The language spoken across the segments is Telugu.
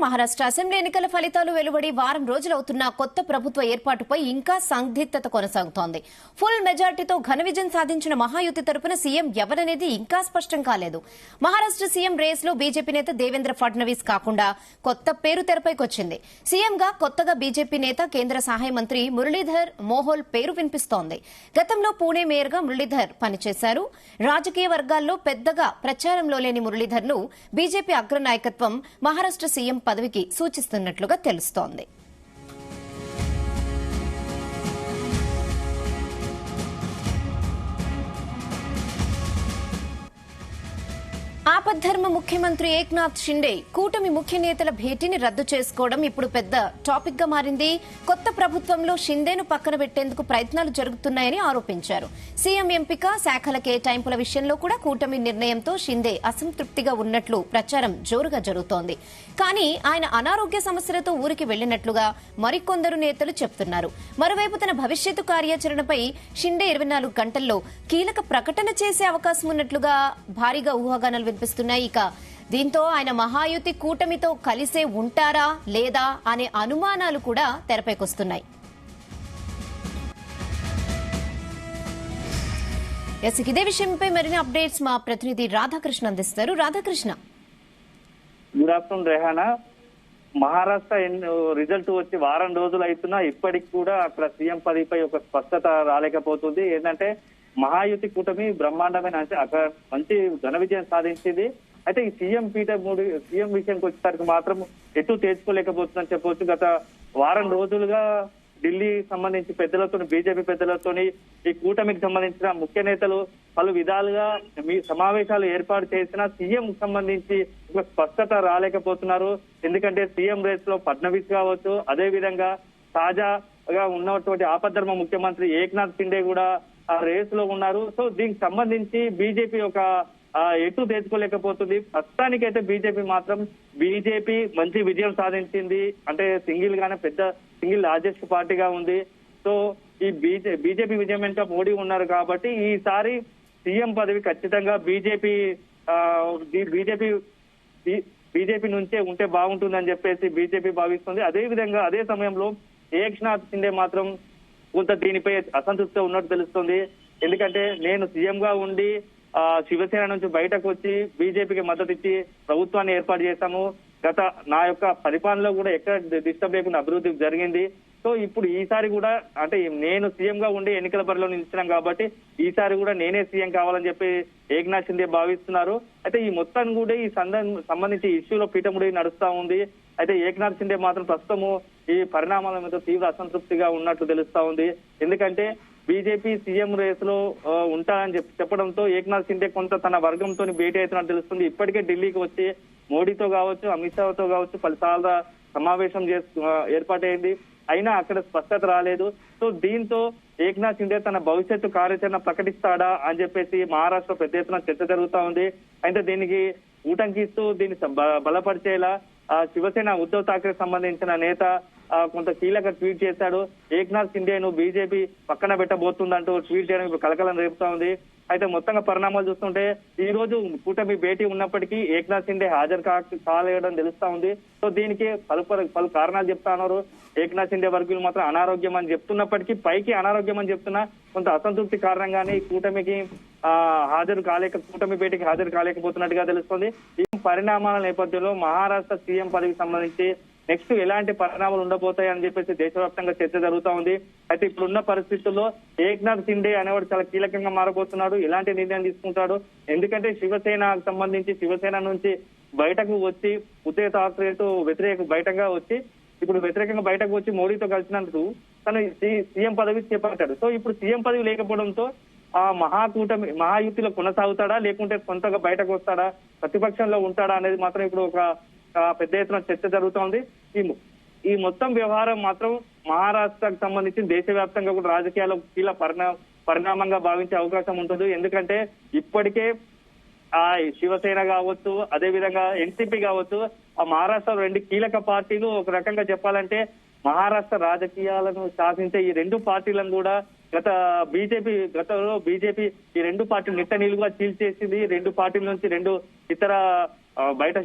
మహారాష్ట్ర అసెంబ్లీ ఎన్నికల ఫలితాలు వెలువడి వారం రోజులవుతున్నా కొత్త ప్రభుత్వ ఏర్పాటుపై ఇంకా సందిగ్ధత కొనసాగుతోంది. ఫుల్ మెజార్టీతో ఘన విజయం సాధించిన మహాయుతి తరపున సీఎం ఎవరనేది ఇంకా స్పష్టం కాలేదు. మహారాష్ట్ర సీఎం రేస్లో బీజేపీ నేత దేవేంద్ర ఫడ్నవీస్ కాకుండా కొత్త పేరు తెరపైకొచ్చింది. సీఎంగా కొత్తగా బీజేపీ నేత కేంద్ర సహాయ మంత్రి మురళీధర్ మోహోల్ పేరు వినిపిస్తోంది. గతంలో పూణే మేయర్గా మురళీధర్ పనిచేశారు. రాజకీయ వర్గాల్లో పెద్దగా ప్రచారంలో లేని మురళీధర్ ను బీజేపీ అగ్రనాయకత్వం మహారాష్ట్ర సీఎం పదవికి సూచిస్తున్నట్లుగా తెలుస్తోంది. ఆపద్ధర్మ ముఖ్యమంత్రి ఏక్నాథ్ షిండే కూటమి ముఖ్య నేతల భేటీని రద్దు చేసుకోవడం ఇప్పుడు పెద్ద టాపిక్ గా మారింది. కొత్త ప్రభుత్వంలో షిండేను పక్కన పెట్టేందుకు ప్రయత్నాలు జరుగుతున్నాయని ఆరోపించారు. సీఎం ఎంపిక, శాఖల కేటాయింపుల విషయంలో కూడా కూటమి నిర్ణయంతో షిండే అసంతృప్తిగా ఉన్నట్లు ప్రచారం జోరుగా జరుగుతోంది. కానీ ఆయన అనారోగ్య సమస్యలతో ఊరికి వెళ్లినట్లుగా మరికొందరు నేతలు చెబుతున్నారు. మరోవైపు తన భవిష్యత్తు కార్యాచరణపై షిండే 24 గంటల్లో కీలక ప్రకటన చేసే అవకాశం ఉన్నట్లుగా భారీగా ఊహాగానాలు వినిపిస్తున్నాయి. ఇక దీంతో ఆయన మహాయుతి కూటమితో కలిసే ఉంటారా లేదా అనే అనుమానాలు కూడా తెరపైకొస్తున్నాయి. ఇదే విషయంపై మరిన్ని అప్డేట్స్ మా ప్రతినిధి రాధాకృష్ణ అందిస్తారు. Radhakrishna. Good afternoon Rehana. Maharashtra result వచ్చి వారం రోజులు అవుతున్నా ఇప్పటికి కూడా అక్కడ సీఎం పదవిపై ఒక స్పష్టత రాలేకపోతుంది. ఏంటంటే మహాయుతి కూటమి బ్రహ్మాండమైన అక్కడ మంచి ఘన విజయం సాధించింది. అయితే ఈ సీఎం విషయానికి వచ్చేసరికి మాత్రం ఎటు తేల్చుకోలేకపోతుందని చెప్పవచ్చు. గత వారం రోజులుగా ఢిల్లీ సంబంధించి పెద్దలతో, బీజేపీ పెద్దలతో ఈ కూటమికి సంబంధించిన ముఖ్య నేతలు పలు విధాలుగా సమావేశాలు ఏర్పాటు చేసిన సీఎం సంబంధించి ఒక స్పష్టత రాలేకపోతున్నారు. ఎందుకంటే సీఎం రేస్ లో ఫడ్నవీస్ కావచ్చు, అదే విధంగా తాజాగా ఉన్నటువంటి ఆపద్ధర్మ ముఖ్యమంత్రి ఏక్నాథ్ షిండే కూడా ఆ రేస్ లో ఉన్నారు. సో దీనికి సంబంధించి బీజేపీ ఒక ఎటు తెచ్చుకోలేకపోతుంది. ప్రస్తుతానికైతే బీజేపీ మంచి విజయం సాధించింది. అంటే సింగిల్ లార్జెస్ట్ పార్టీగా ఉంది. సో ఈ బీజేపీ విజయం వెనుక మోడీ ఉన్నారు కాబట్టి ఈసారి సీఎం పదవి ఖచ్చితంగా బీజేపీ నుంచే ఉంటే బాగుంటుందని చెప్పేసి బీజేపీ భావిస్తుంది. అదే విధంగా అదే సమయంలో ఏక్నాథ్ షిండే మాత్రం కొంత దీనిపై అసంతృప్తిగా ఉన్నట్టు తెలుస్తుంది. ఎందుకంటే నేను సీఎం గా ఉండి శివసేన నుంచి బయటకు వచ్చి బీజేపీకి మద్దతు ఇచ్చి ప్రభుత్వాన్ని ఏర్పాటు చేశాము. నా యొక్క పరిపాలనలో కూడా ఎక్కడ డిస్టర్బ్ లేకుండా అభివృద్ధి జరిగింది. సో ఇప్పుడు ఈసారి కూడా అంటే నేను సీఎం గా ఉండి ఎన్నికల బరిలో నిలిచినాం కాబట్టి ఈసారి కూడా నేనే సీఎం కావాలని చెప్పి ఏక్నాథ్ షిండే భావిస్తున్నారు. అయితే ఈ మొత్తం కూడా ఈ సంబంధించి ఇష్యూలో పీఠముడి నడుస్తా ఉంది. అయితే ఏక్నాథ్ షిండే మాత్రం ప్రస్తుతము ఈ పరిణామాల మీద తీవ్ర అసంతృప్తిగా ఉన్నట్లు తెలుస్తా ఉంది. ఎందుకంటే బీజేపీ సీఎం రేస్ లో ఉంటారని చెప్పడంతో ఏక్నాథ్ షిండే కొంత తన వర్గంతో భేటీ అవుతున్నట్టు తెలుస్తుంది. ఇప్పటికే ఢిల్లీకి వచ్చి మోడీతో కావచ్చు, అమిత్ షాతో కావచ్చు పలుసార్లు సమావేశం ఏర్పాటైంది. అయినా అక్కడ స్పష్టత రాలేదు. సో దీంతో ఏక్నాథ్ షిండే తన భవిష్యత్తు కార్యాచరణ ప్రకటిస్తాడా అని చెప్పేసి మహారాష్ట్ర పెద్ద ఎత్తున చర్చ జరుగుతా ఉంది. అయితే దీనికి ఊటంకిస్తూ దీన్ని బలపరిచేలా శివసేన ఉద్ధవ్ ఠాక్రే సంబంధించిన నేత కొంత కీలక ట్వీట్ చేశాడు. ఏక్నాథ్ షిండేను బీజేపీ పక్కన పెట్టబోతుందంటూ ట్వీట్ చేయడం ఇప్పుడు కలకలం రేపుతా ఉంది. అయితే మొత్తంగా పరిణామాలు చూస్తుంటే ఈ రోజు కూటమి భేటీ ఉన్నప్పటికీ ఏక్నాథ్ షిండే హాజరు కాలేయడం తెలుస్తా ఉంది. సో దీనికి పలు కారణాలు చెప్తా ఉన్నారు. ఏక్నాథ్ షిండే వర్గీయులు మాత్రం అనారోగ్యం అని చెప్తున్నప్పటికీ పైకి అనారోగ్యం అని చెప్తున్నా కొంత అసంతృప్తి కారణంగానే ఈ కూటమి భేటీకి హాజరు కాలేకపోతున్నట్టుగా తెలుస్తుంది. ఈ పరిణామాల నేపథ్యంలో మహారాష్ట్ర సీఎం పదవికి సంబంధించి నెక్స్ట్ ఎలాంటి పరిణామాలు ఉండబోతాయి అని చెప్పేసి దేశవ్యాప్తంగా చర్చ జరుగుతా ఉంది. అయితే ఇప్పుడున్న పరిస్థితుల్లో ఏక్నాథ్ షిండే అనేవాడు చాలా కీలకంగా మారబోతున్నాడు. ఎలాంటి నిర్ణయం తీసుకుంటాడు? ఎందుకంటే శివసేన నుంచి బయటకు వచ్చి ఉద్ధవ్ ఠాక్రేతో వ్యతిరేకంగా బయటకు వచ్చి మోడీతో కలిసినందుకు తను సీఎం పదవి చేపట్టాడు. సో ఇప్పుడు సీఎం పదవి లేకపోవడంతో ఆ మహాయుతిలో కొనసాగుతాడా, లేకుంటే కొంతగా బయటకు వస్తాడా, ప్రతిపక్షంలో ఉంటాడా అనేది మాత్రం ఇప్పుడు ఒక పెద్ద ఎత్తున చర్చ జరుగుతోంది. ఈ మొత్తం వ్యవహారం మాత్రం మహారాష్ట్రకు సంబంధించి దేశవ్యాప్తంగా కూడా రాజకీయాల్లో పరిణామంగా భావించే అవకాశం ఉంటుంది. ఎందుకంటే ఇప్పటికే ఆ శివసేన కావచ్చు, అదే విధంగా ఎన్సీపీ కావచ్చు, ఆ మహారాష్ట్ర 2 కీలక పార్టీలు ఒక రకంగా చెప్పాలంటే మహారాష్ట్ర రాజకీయాలను శాసించే ఈ 2 పార్టీలను కూడా గతంలో బీజేపీ ఈ 2 పార్టీలు నిట్ట నిలువుగా చీల్చేసింది. 2 పార్టీల నుంచి 2 ఇతర బయట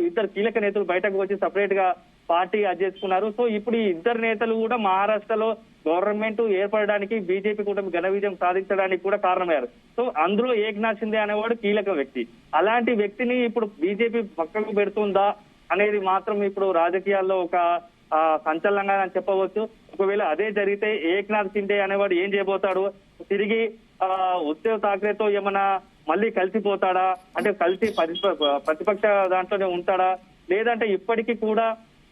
ఇద్దరు కీలక నేతలు బయటకు వచ్చి సపరేట్ గా పార్టీ చేసుకున్నారు. సో ఇప్పుడు ఈ ఇద్దరు నేతలు కూడా మహారాష్ట్రలో గవర్నమెంట్ ఏర్పడడానికి బీజేపీ కూటమి ఘన విజయం సాధించడానికి కూడా కారణమయ్యారు. సో అందులో ఏక్నాథ్ షిండే అనేవాడు కీలక వ్యక్తి. అలాంటి వ్యక్తిని ఇప్పుడు బీజేపీ పక్కకు పెడుతుందా అనేది మాత్రం ఇప్పుడు రాజకీయాల్లో ఒక సంచలనంగా చెప్పవచ్చు. ఒకవేళ అదే జరిగితే ఏక్నాథ్ షిండే అనేవాడు ఏం చేయబోతాడు? తిరిగి ఉద్ధవ్ ఠాక్రేతో ఏమన్నా మళ్ళీ కలిసిపోతాడా? అంటే కలిసి ప్రతిపక్ష దాంట్లోనే ఉంటాడా? లేదంటే ఇప్పటికీ కూడా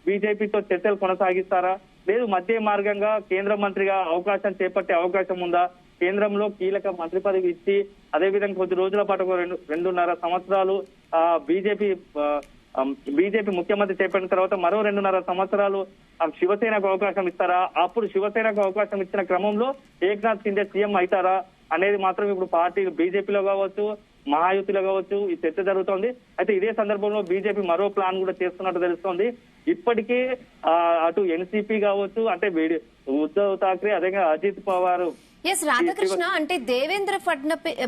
బీజేపీతో చర్చలు కొనసాగిస్తారా? లేదు మధ్య మార్గంగా కేంద్ర మంత్రిగా అవకాశం చేపట్టే అవకాశం ఉందా? కేంద్రంలో కీలక మంత్రి పదవి ఇచ్చి అదేవిధంగా కొద్ది రోజుల పాటు 2.5 సంవత్సరాలు బీజేపీ ముఖ్యమంత్రి చేపట్టిన తర్వాత మరో 2.5 సంవత్సరాలు శివసేనకు అవకాశం ఇస్తారా? అప్పుడు శివసేనకు అవకాశం ఇచ్చిన క్రమంలో ఏక్నాథ్ షిండే సీఎం అవుతారా అనేది మాత్రం ఇప్పుడు పార్టీ బీజేపీలో కావచ్చు, మహాయుతిలో కావచ్చు ఈ చర్చ జరుగుతోంది. అయితే ఇదే సందర్భంలో బీజేపీ మరో ప్లాన్ కూడా చేస్తున్నట్టు తెలుస్తోంది. ఇప్పటికే అటు ఎన్సీపీ కావచ్చు, అంటే ఉద్ధవ్ ఠాక్రే, అదే అజిత్ పవార్. ఎస్ రాధాకృష్ణ, అంటే దేవేంద్ర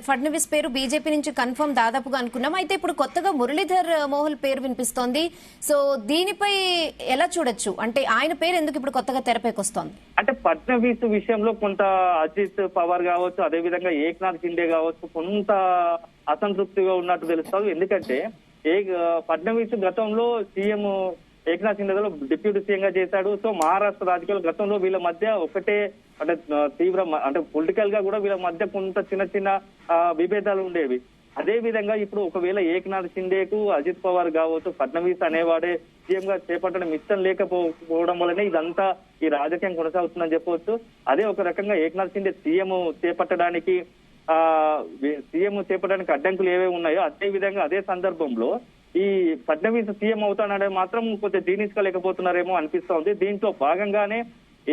ఫడ్నవీస్ పేరు బీజేపీ నుంచి కన్ఫర్మ్ దాదాపుగా అనుకున్నాం. అయితే ఇప్పుడు కొత్తగా మురళీధర్ మోహల్ పేరు వినిపిస్తోంది. సో దీనిపై ఎలా చూడొచ్చు? అంటే ఆయన పేరు ఎందుకు ఇప్పుడు కొత్తగా తెరపైకి వస్తోంది? అంటే ఫడ్నవీస్ విషయంలో కొంత అజిత్ పవార్ కావచ్చు, అదేవిధంగా ఏక్నాథ్ షిండే కావచ్చు కొంత అసంతృప్తిగా ఉన్నట్టు తెలుస్తుంది. ఎందుకంటే ఫడ్నవీస్ గతంలో CM Eknath Shinde deputy CM గా చేశాడు. సో మహారాష్ట్ర రాజకీయాలు గతంలో వీళ్ళ మధ్య ఒకటే అంటే తీవ్ర అంటే పొలిటికల్ గా కూడా వీళ్ళ మధ్య కొంత చిన్న విభేదాలు ఉండేవి. అదే విధంగా ఇప్పుడు ఒకవేళ ఏక్నాథ్ షిండేకు అజిత్ పవార్ కావచ్చు, ఫడ్నవీస్ అనేవాడే సీఎం గా చేపట్టడం ఇష్టం లేకపోవడం వల్లనే ఇదంతా ఈ రాజకీయం కొనసాగుతుందని చెప్పవచ్చు. అదే ఒక రకంగా ఏక్నాథ్ షిండే సీఎం చేపట్టడానికి అడ్డంకులు ఏవే ఉన్నాయో అదే విధంగా అదే సందర్భంలో ఈ ఫడ్నవీస్ సీఎం అవుతాననే మాత్రం కొంచెం జీర్ణించుకోలేకపోతున్నారేమో అనిపిస్తోంది. దీంట్లో భాగంగానే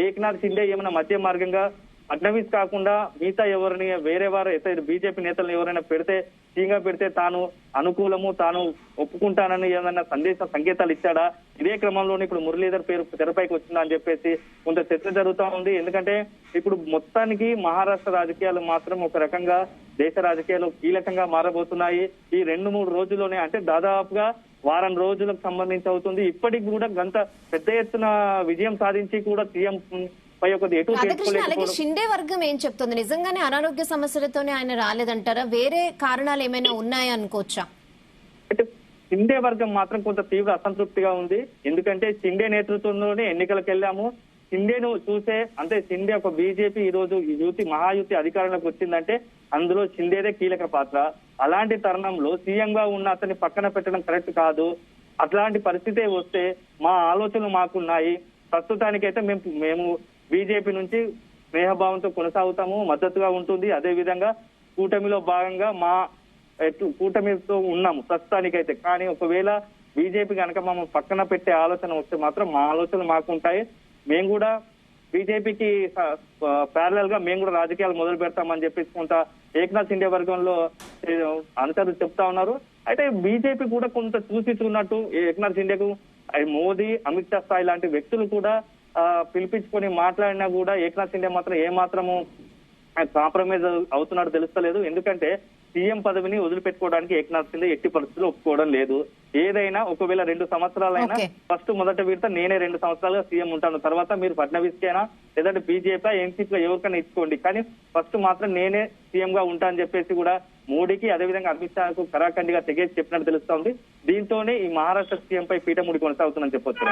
ఏక్నాథ్ షిండే ఏమైనా మధ్య మార్గంగా ఫడ్నవీస్ కాకుండా మిగతా ఎవరిని వేరే వారు బీజేపీ నేతలను ఎవరైనా పెడితే సీఎంగా పెడితే తాను అనుకూలము, తాను ఒప్పుకుంటానని ఏదైనా సంకేతాలు ఇచ్చాడా? ఇదే క్రమంలోనే ఇప్పుడు మురళీధర్ పేరు తెరపైకి వచ్చిందా అని చెప్పేసి కొంత చర్చ జరుగుతూ ఉంది. ఎందుకంటే ఇప్పుడు మొత్తానికి మహారాష్ట్ర రాజకీయాలు మాత్రం ఒక రకంగా దేశ రాజకీయాలు కీలకంగా మారబోతున్నాయి. ఈ 2-3 రోజుల్లోనే, అంటే దాదాపుగా వారం రోజులకు సంబంధించి అవుతుంది. ఇప్పటికి కూడా గంత పెద్ద ఎత్తున విజయం సాధించి కూడా సీఎం అలాగే షిండే వర్గం ఏం చెప్తుంది? నిజంగానే అనారోగ్య సమస్యలతోనే ఆయన రాలేదంటారా? వేరే కారణాలు ఏమైనా ఉన్నాయా అనుకోవచ్చా? అంటే షిండే వర్గం మాత్రం కొంత తీవ్ర అసంతృప్తిగా ఉంది. ఎందుకంటే షిండే నేతృత్వంలోనే ఎన్నికలకు వెళ్ళాము. షిండేను చూసే అంటే షిండే ఒక బీజేపీ ఈ రోజు మహాయుతి అధికారంలోకి వచ్చిందంటే అందులో షిండేదే కీలక పాత్ర. అలాంటి తరుణంలో సీఎం గా ఉన్న అతన్ని పక్కన పెట్టడం కరెక్ట్ కాదు. అట్లాంటి పరిస్థితే వస్తే మా ఆలోచనలు మాకున్నాయి. ప్రస్తుతానికైతే మేము బీజేపీ నుంచి స్నేహభావంతో కొనసాగుతాము, మద్దతుగా ఉంటుంది. అదే విధంగా కూటమిలో భాగంగా కూటమితో ఉన్నాము ప్రస్తుతానికైతే. కానీ ఒకవేళ బీజేపీ కనుక మమ్మల్ని పక్కన పెట్టే ఆలోచన వస్తే మాత్రం మా ఆలోచనలు మాకుంటాయి. మేము కూడా బీజేపీకి ప్యారలల్ గా మేము కూడా రాజకీయాలు మొదలు పెడతామని చెప్పేసి కొంత ఏక్నాథ్ షిండే వర్గంలో అనుచరులు చెప్తా ఉన్నారు. అయితే బీజేపీ కూడా కొంత చూసినట్టు ఏక్నాథ్ షిండేకు మోదీ, అమిత్ షా స్థాయి లాంటి వ్యక్తులు కూడా పిలిపించుకొని మాట్లాడినా కూడా ఏక్నాథ్ షిండే మాత్రం ఏమాత్రము కాంప్రమైజ్ అవుతున్నాడు తెలుస్తలేదు. ఎందుకంటే సీఎం పదవిని వదిలిపెట్టుకోవడానికి ఏక్నాథ్ షిండే ఎట్టి పరిస్థితుల్లో ఒప్పుకోవడం లేదు. ఏదైనా ఒకవేళ 2 సంవత్సరాలైనా ఫస్ట్ మొదటి విడత నేనే 2 సంవత్సరాలుగా సీఎం ఉంటాను, తర్వాత మీరు ఫడ్నవీస్ కైనా లేదంటే బీజేపీ ఎన్సీపీ ఎవరికైనా ఇచ్చుకోండి, కానీ ఫస్ట్ మాత్రం నేనే సీఎం గా ఉంటా అని చెప్పేసి కూడా మోడీకి అదేవిధంగా అమిత్ షాకు కరాఖండిగా తెగేసి చెప్పినట్టు తెలుస్తోంది. దీంతోనే ఈ మహారాష్ట్ర సీఎం పై పీఠముడి కొనసాగుతుందని చెప్పొచ్చు.